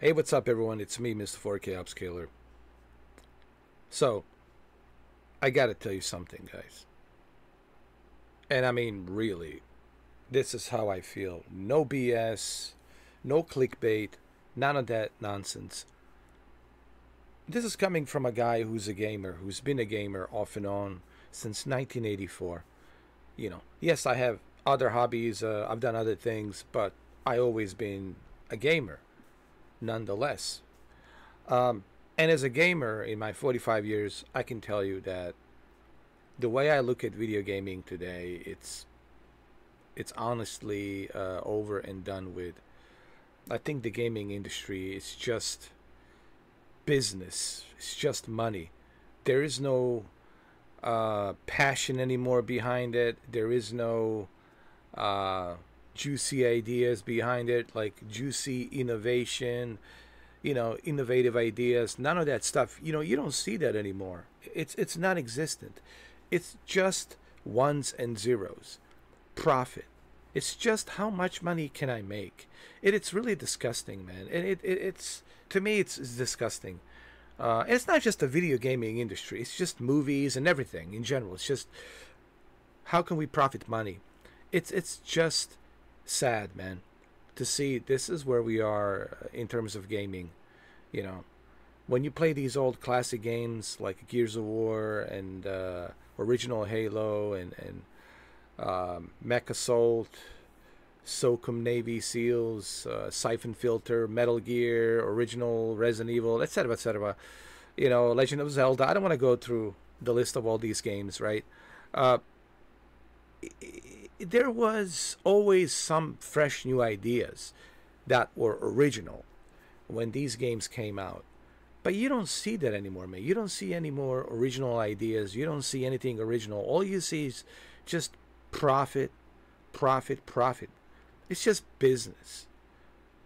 Hey, what's up, everyone? It's me, Mr. 4K Upscaler. So, I gotta tell you something, guys. And I mean, really, this is how I feel. No BS, no clickbait, none of that nonsense. This is coming from a guy who's a gamer, who's been a gamer off and on since 1984. Yes, I have other hobbies, I've done other things, but I always been a gamer, nonetheless. And as a gamer in my 45 years, I can tell you that the way I look at video gaming today, it's honestly over and done with. I think the gaming industry is just business. It's just money. There is no passion anymore behind it. There is no juicy ideas behind it, like juicy innovation, innovative ideas. None of that stuff. You don't see that anymore. It's non-existent. It's just ones and zeros. Profit. It's just how much money can I make. It's really disgusting, man. And it's to me it's disgusting. And it's not just the video gaming industry. It's just movies and everything in general. It's just how can we profit money? It's just sad, man, to see this is where we are in terms of gaming. When you play these old classic games like Gears of War and original Halo and Mech Assault, SOCOM Navy SEALs, Siphon Filter, Metal Gear, original Resident Evil, etc., etc. Legend of Zelda. I don't want to go through the list of all these games, right? There was always some fresh new ideas that were original when these games came out. But you don't see that anymore, man. You don't see any more original ideas. You don't see anything original. All you see is just profit, profit, profit. It's just business.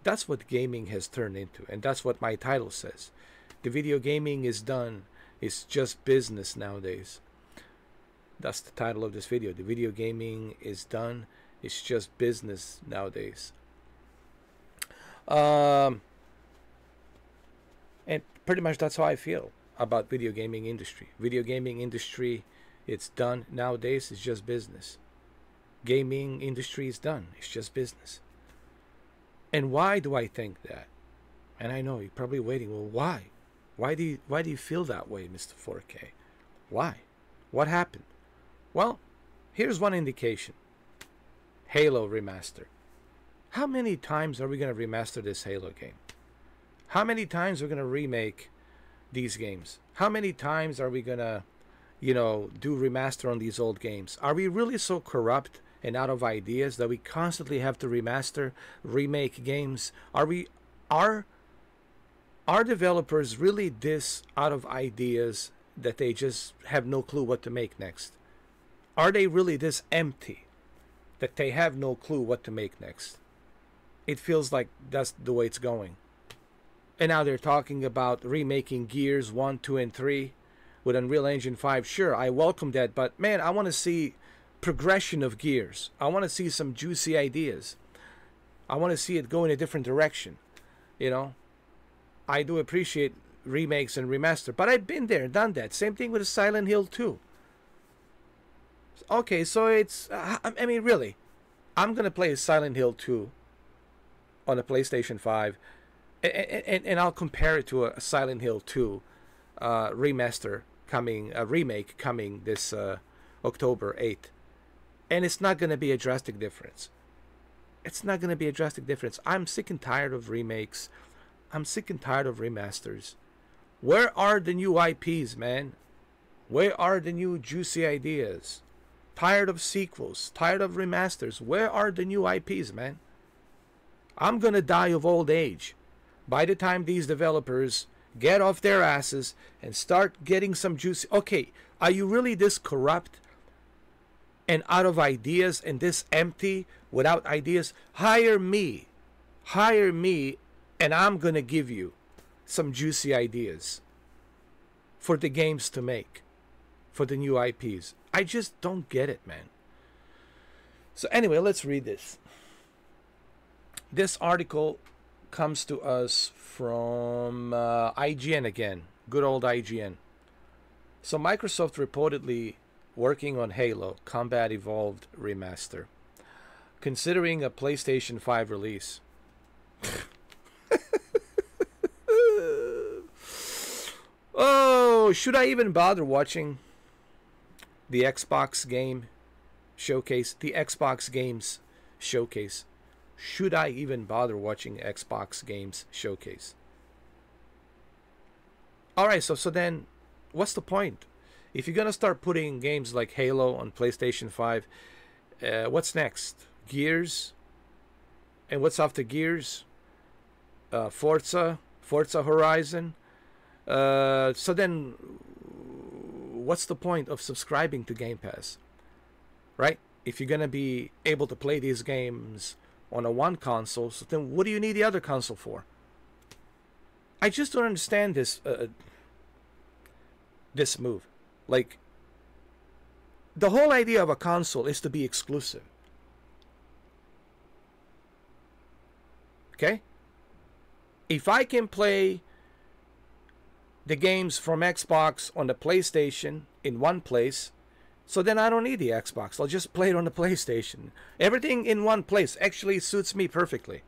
That's what gaming has turned into, and that's what my title says. The video gaming is done. It's just business nowadays. That's the title of this video. The video gaming is done. It's just business nowadays. And pretty much that's how I feel about video gaming industry. Video gaming industry, it's done nowadays. It's just business. Gaming industry is done. It's just business. And why do I think that? And I know you're probably waiting. Well, why? Why do you feel that way, Mr. 4K? Why? What happened? Well, here's one indication. Halo Remaster. How many times are we going to remaster this Halo game? How many times are we going to remake these games? How many times are we going to, do remaster on these old games? Are we really so corrupt and out of ideas that we constantly have to remaster, remake games? Are developers really this out of ideas that they just have no clue what to make next? Are they really this empty that they have no clue what to make next? It feels like that's the way it's going. And now they're talking about remaking Gears 1, 2, and 3 with Unreal Engine 5. Sure, I welcome that, but man, I want to see progression of Gears. I want to see some juicy ideas. I want to see it go in a different direction. I do appreciate remakes and remaster, but I've been there, done that. Same thing with Silent Hill 2. Okay, so it's, I mean, really, I'm going to play Silent Hill 2 on a PlayStation 5, and I'll compare it to a Silent Hill 2 remaster coming, a remake coming this October 8th. And it's not going to be a drastic difference. It's not going to be a drastic difference. I'm sick and tired of remakes. I'm sick and tired of remasters. Where are the new IPs, man? Where are the new juicy ideas? Tired of sequels. Tired of remasters. Where are the new IPs, man? I'm going to die of old age by the time these developers get off their asses and start getting some juicy. Okay, are you really this corrupt and out of ideas and this empty without ideas? Hire me, and I'm gonna give you some juicy ideas for the games to make, for the new IPs. I just don't get it, man. So anyway, let's read this. This article comes to us from IGN again. Good old IGN. So Microsoft reportedly working on Halo Combat Evolved Remaster, considering a PlayStation 5 release. Oh, should I even bother watching the Xbox game showcase? The Xbox games showcase. Should I even bother watching Xbox games showcase? Alright, so then what's the point? If you're gonna start putting games like Halo on PlayStation 5, what's next? Gears? And what's after Gears? Forza Horizon? So then what's the point of subscribing to Game Pass? Right? If you're gonna be able to play these games on a one console, so then what do you need the other console for? I just don't understand this this move. Like, the whole idea of a console is to be exclusive. Okay? If I can play the games from Xbox on the PlayStation in one place, so then I don't need the Xbox. I'll just play it on the PlayStation. Everything in one place actually suits me perfectly.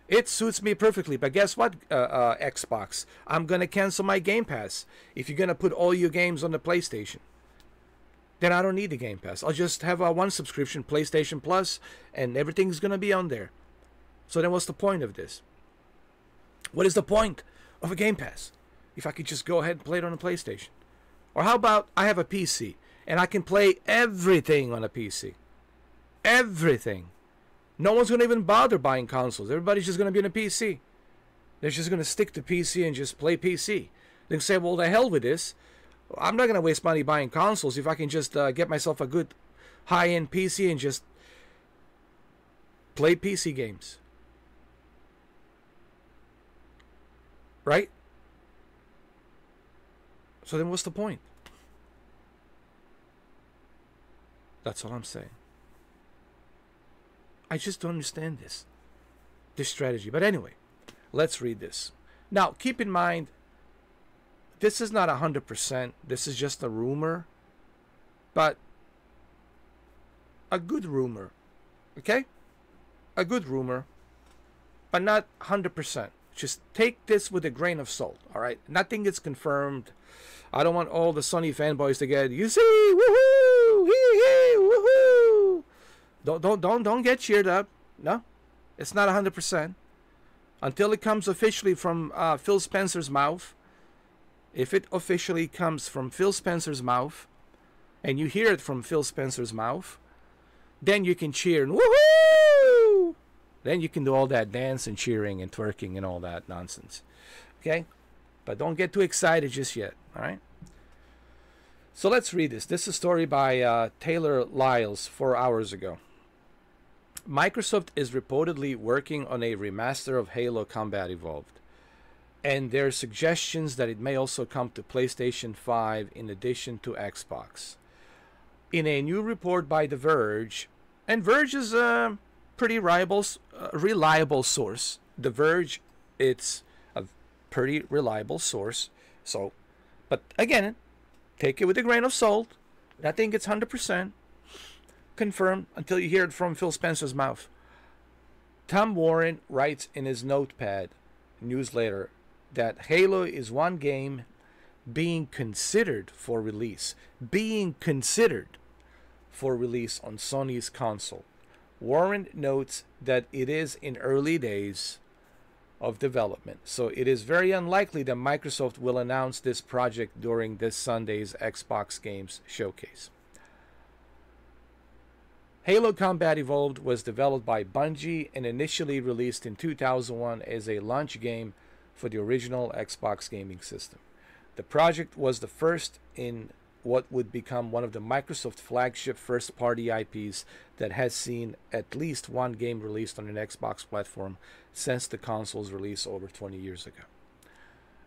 It suits me perfectly. But guess what, Xbox? I'm going to cancel my Game Pass if you're going to put all your games on the PlayStation. Then I don't need the Game Pass. I'll just have a one subscription, PlayStation Plus, and everything's going to be on there. So then what's the point of this? What is the point of a Game Pass if I could just go ahead and play it on a PlayStation? Or how about I have a PC and I can play everything on a PC? Everything. No one's going to even bother buying consoles. Everybody's just going to be on a PC. They're just going to stick to PC and just play PC. They can say, well, the hell with this. I'm not going to waste money buying consoles if I can just get myself a good high-end PC and just play PC games. Right? So then what's the point? That's all I'm saying. I just don't understand this strategy. But anyway, let's read this. Now, keep in mind, this is not 100%. This is just a rumor. But a good rumor. Okay? A good rumor. But not 100%. Just take this with a grain of salt. Alright? Nothing gets confirmed. I don't want all the Sony fanboys to get, you see, woohoo, hee hee, woohoo. Don't get cheered up. No, it's not 100% until it comes officially from Phil Spencer's mouth. If it officially comes from Phil Spencer's mouth, and you hear it from Phil Spencer's mouth, then you can cheer and woohoo. Then you can do all that dance and cheering and twerking and all that nonsense. Okay, but don't get too excited just yet. All right. So let's read this. This is a story by Taylor Lyles 4 hours ago. Microsoft is reportedly working on a remaster of Halo Combat Evolved, and there are suggestions that it may also come to PlayStation 5 in addition to Xbox. In a new report by The Verge, and Verge is a pretty reliable source. The Verge, it's a pretty reliable source. So, but again, take it with a grain of salt. I think it's 100% confirmed until you hear it from Phil Spencer's mouth. Tom Warren writes in his Notepad newsletter that Halo is one game being considered for release. Being considered for release on Sony's console. Warren notes that it is in early days of development, so it is very unlikely that Microsoft will announce this project during this Sunday's Xbox Games Showcase. Halo Combat Evolved was developed by Bungie and initially released in 2001 as a launch game for the original Xbox gaming system. The project was the first in what would become one of the Microsoft flagship first-party IPs that has seen at least one game released on an Xbox platform since the console's release over 20 years ago.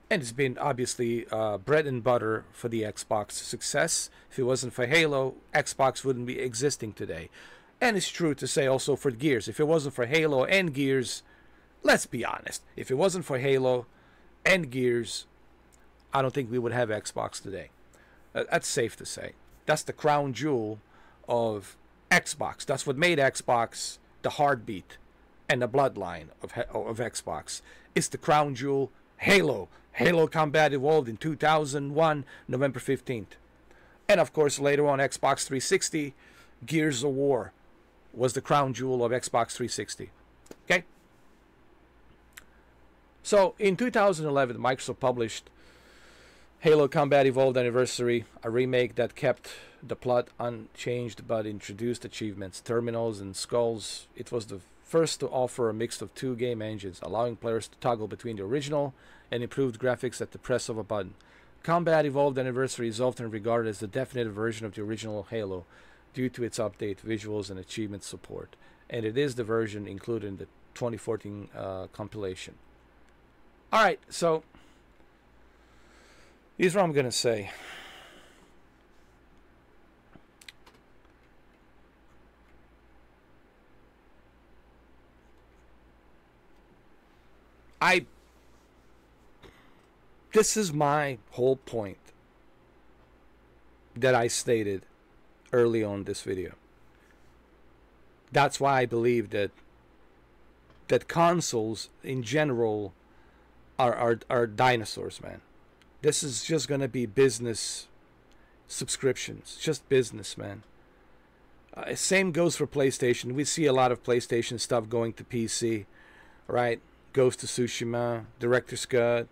And it's been obviously bread and butter for the Xbox success. If it wasn't for Halo, Xbox wouldn't be existing today. And it's true to say also for Gears. If it wasn't for Halo and Gears, let's be honest. If it wasn't for Halo and Gears, I don't think we would have Xbox today. That's safe to say. That's the crown jewel of Xbox. That's what made Xbox the heartbeat and the bloodline of Xbox. It's the crown jewel, Halo. Halo Combat Evolved in 2001, November 15th. And of course, later on, Xbox 360, Gears of War was the crown jewel of Xbox 360. Okay? So, in 2011, Microsoft published Halo Combat Evolved Anniversary, a remake that kept the plot unchanged but introduced achievements, terminals, and skulls. It was the first to offer a mix of two game engines, allowing players to toggle between the original and improved graphics at the press of a button. Combat Evolved Anniversary is often regarded as the definitive version of the original Halo due to its update, visuals, and achievement support. And it is the version included in the 2014 compilation. Alright, so here's what I'm going to say. This is my whole point that I stated early on this video. That's why I believe that consoles in general are dinosaurs, man. This is just gonna be business subscriptions, just business, man. Same goes for PlayStation. We see a lot of PlayStation stuff going to PC, right? Ghost of Tsushima, Director's Cut,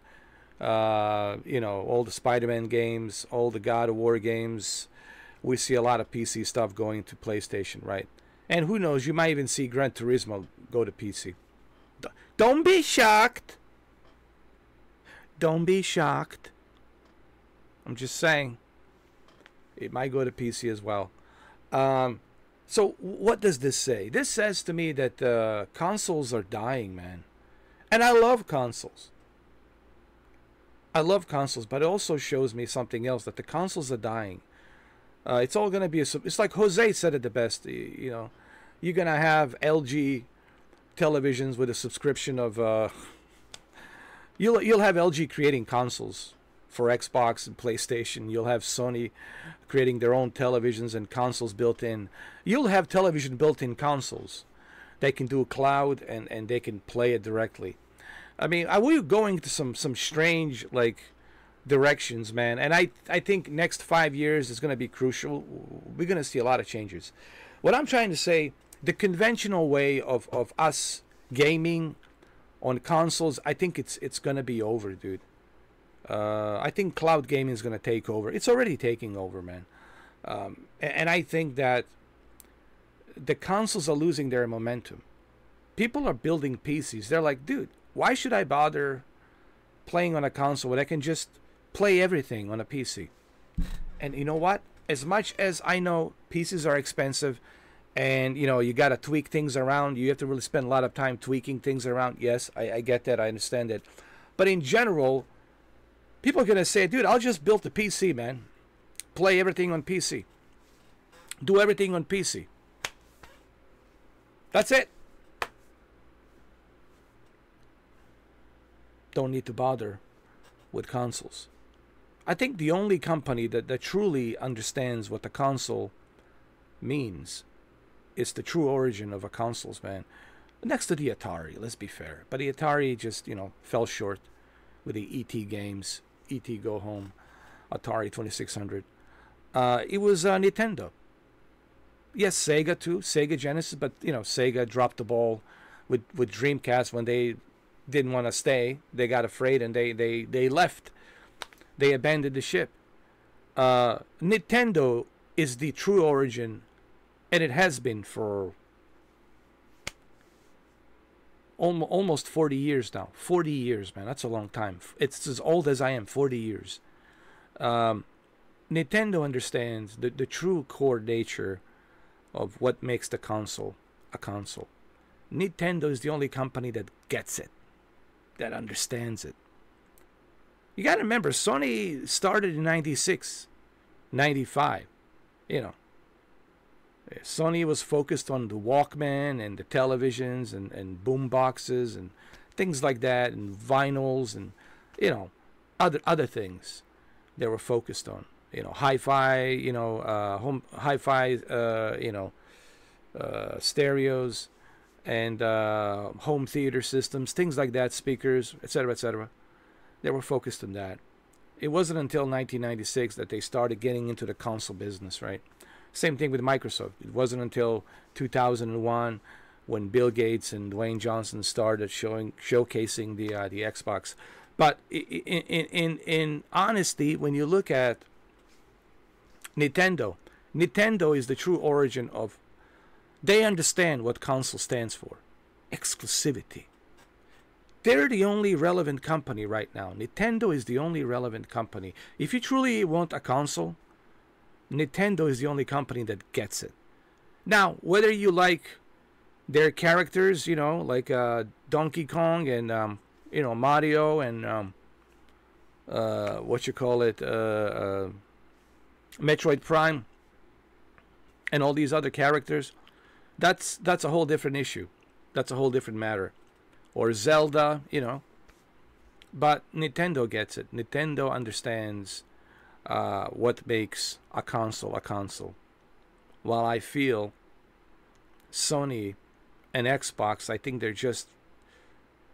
all the Spider-Man games, all the God of War games. We see a lot of PC stuff going to PlayStation, right? And who knows, you might even see Gran Turismo go to PC. Don't be shocked. Don't be shocked. I'm just saying. It might go to PC as well. So what does this say? This says to me that consoles are dying, man. And I love consoles. I love consoles, but it also shows me something else, that the consoles are dying. It's all going to be it's like Jose said it the best. You're going to have LG televisions with a subscription of you'll have LG creating consoles for Xbox and PlayStation. You'll have Sony creating their own televisions and consoles built in. You'll have television built-in consoles. They can do a cloud and they can play it directly. I mean, we're going to some strange directions, man. And I think next 5 years is going to be crucial. We're going to see a lot of changes. What I'm trying to say, the conventional way of us gaming on consoles, I think it's going to be over, dude. I think cloud gaming is going to take over. It's already taking over, man. And I think that the consoles are losing their momentum. People are building PCs. They're like, dude, why should I bother playing on a console when I can just play everything on a PC? And you know what? As much as I know PCs are expensive and, you got to tweak things around, you have to really spend a lot of time tweaking things around. Yes, I get that. I understand it. But in general, people are going to say, dude, I'll just build a PC, man. Play everything on PC. Do everything on PC. That's it. Don't need to bother with consoles. I think the only company that truly understands what the console means is the true origin of a consoles, man. Next to the Atari, let's be fair. But the Atari just, fell short with the E.T. games. E.T. Go Home, Atari 2600. It was Nintendo. Yes, Sega too, Sega Genesis, but Sega dropped the ball with Dreamcast when they didn't want to stay. They got afraid and they left. They abandoned the ship. Nintendo is the true origin, and it has been for almost 40 years now. 40 years, man. That's a long time. It's as old as I am, 40 years. Nintendo understands the true core nature of what makes the console a console. Nintendo is the only company that gets it, that understands it. You got to remember, Sony started in 96, 95. Sony was focused on the Walkman and the televisions and boom boxes and things like that, and vinyls, and you know, other things they were focused on. You know, hi-fi, home hi-fi, stereos, and home theater systems, things like that, speakers, etc., etc. They were focused on that. It wasn't until 1996 that they started getting into the console business, right? Same thing with Microsoft. It wasn't until 2001 when Bill Gates and Dwayne Johnson started showcasing the Xbox. But in honesty, when you look at Nintendo is the true origin of. They understand what console stands for: exclusivity. They're the only relevant company right now. Nintendo is the only relevant company. If you truly want a console, Nintendo is the only company that gets it. Now, whether you like their characters, like Donkey Kong and Mario and Metroid Prime and all these other characters, that's a whole different issue. That's a whole different matter. Or Zelda, But Nintendo gets it. Nintendo understands what makes a console a console. While I feel Sony and Xbox, I think they're just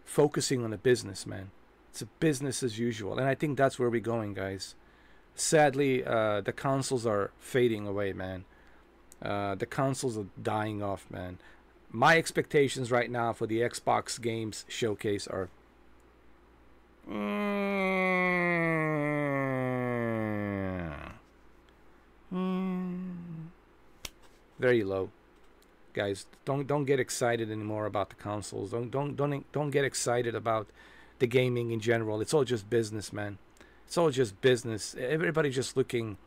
focusing on the business, man. It's a business as usual. And I think that's where we're going, guys. Sadly, the consoles are fading away, man. The consoles are dying off, man. My expectations right now for the Xbox games showcase are very low, guys. Don't get excited anymore about the consoles. Don't get excited about the gaming in general. It's all just business, man. It's all just business. Everybody's just looking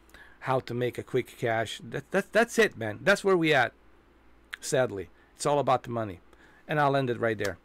how to make a quick cash. That's it, man. That's where we at. Sadly, it's all about the money, and I'll end it right there.